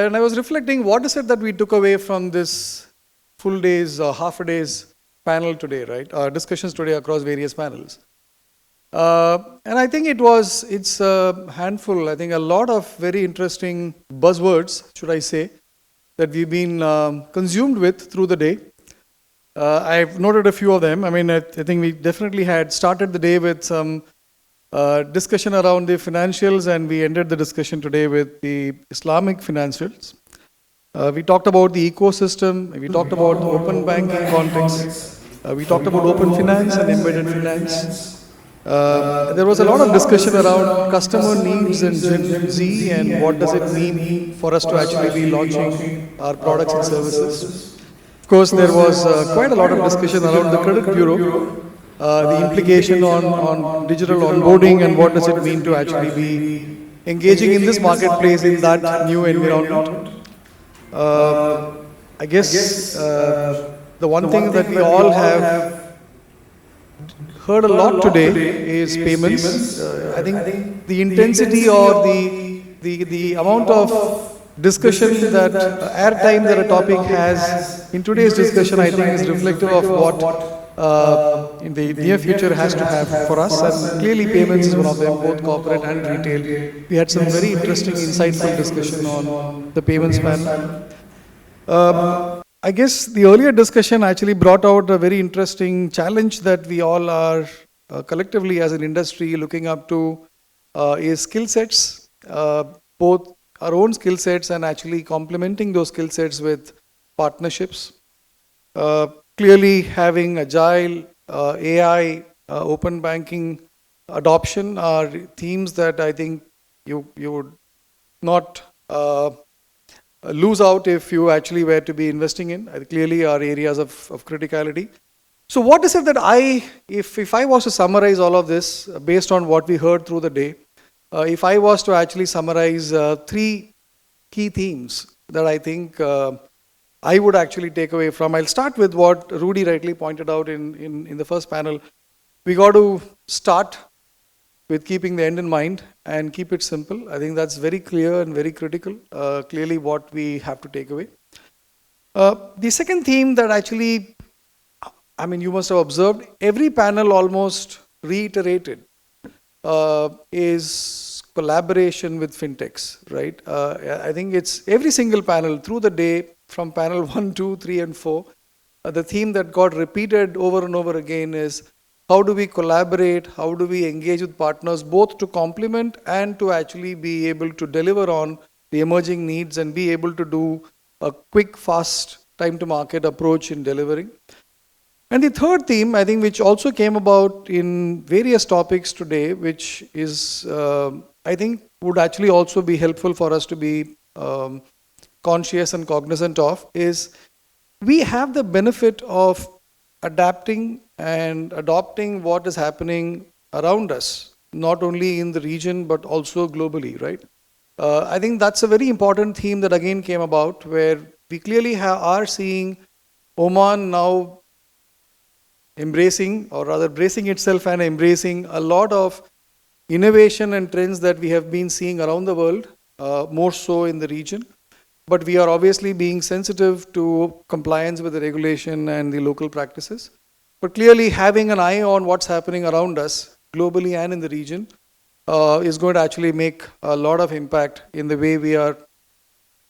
And I was reflecting, what is it that we took away from this full day's, half a day's panel today, right? Discussions today across various panels. And I think it's a handful, I think a lot of very interesting buzzwords, should I say, that we've been consumed with through the day. I've noted a few of them. I mean, I think we definitely had started the day with some discussion around the financials, and we ended the discussion today with the Islamic financials. We talked about the ecosystem, we talked about the open banking context, we talked about open finance and embedded finance. There was a lot of discussion around customer needs and Gen Z and what does it mean for us to actually be launching our products and services. Of course, there was quite a lot of discussion around the credit bureau, the implication on digital onboarding and what does it mean to actually be engaging in this marketplace in that new environment. I guess the one thing that we all have heard a lot today is payments. I think the intensity or the amount of discussion that airtime that a topic has in today's discussion, I think, is reflective of what in the near future has to have for us. And clearly payments is one of them, both corporate and retail. We had some very interesting, insightful discussion on the payments panel. I guess the earlier discussion actually brought out a very interesting challenge that we all are collectively as an industry looking up to is skill sets, both our own skill sets and actually complementing those skill sets with partnerships. Clearly having agile, AI, open banking adoption are themes that I think you would not lose out if you actually were to be investing in. Clearly are areas of criticality. So what is it that if I was to summarize all of this based on what we heard through the day, if I was to actually summarize three key themes that I think I would actually take away from, I'll start with what Rudy rightly pointed out in the first panel. We got to start with keeping the end in mind and keep it simple. I think that's very clear and very critical, clearly what we have to take away. The second theme that actually, I mean, you must have observed, every panel almost reiterated is collaboration with fintechs, right? I think it's every single panel through the day from panel 1, 2, 3 and 4. The theme that got repeated over and over again is how do we collaborate, how do we engage with partners both to complement and to actually be able to deliver on the emerging needs and be able to do a quick, fast time to market approach in delivering. And the third theme, I think, which also came about in various topics today, which is, I think, would actually also be helpful for us to be conscious and cognizant of, is we have the benefit of adapting and adopting what is happening around us, not only in the region, but also globally, right? I think that's a very important theme that again came about, where we clearly are seeing Oman now embracing, or rather bracing itself and embracing a lot of innovation and trends that we have been seeing around the world, more so in the region. But we are obviously being sensitive to compliance with the regulation and the local practices. But clearly having an eye on what's happening around us, globally and in the region, is going to actually make a lot of impact in the way we are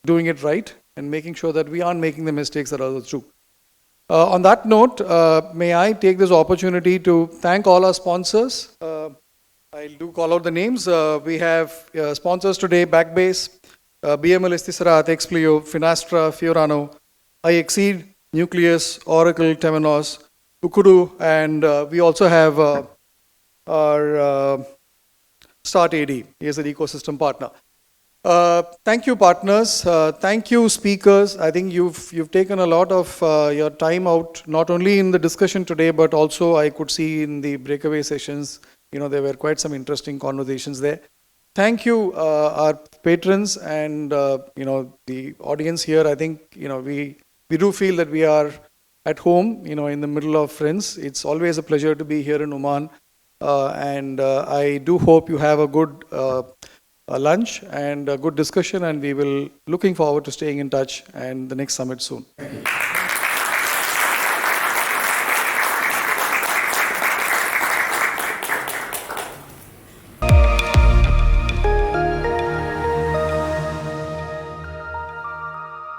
doing it right and making sure that we aren't making the mistakes that others do. On that note, may I take this opportunity to thank all our sponsors. I do call out the names. We have sponsors today, Backbase, BML Istisrat, Explio, Finastra, Fiorano, iExceed, Nucleus, Oracle, Temenos, Ukudu, and we also have our Start AD. He is an ecosystem partner. Thank you, partners. Thank you, speakers. I think you've taken a lot of your time out, not only in the discussion today, but also I could see in the breakaway sessions. There were quite some interesting conversations there. Thank you, our patrons and the audience here. I think we do feel that we are at home, in the middle of friends. It's always a pleasure to be here in Oman, and I do hope you have a good lunch and a good discussion, and we will looking forward to staying in touch and the next summit soon.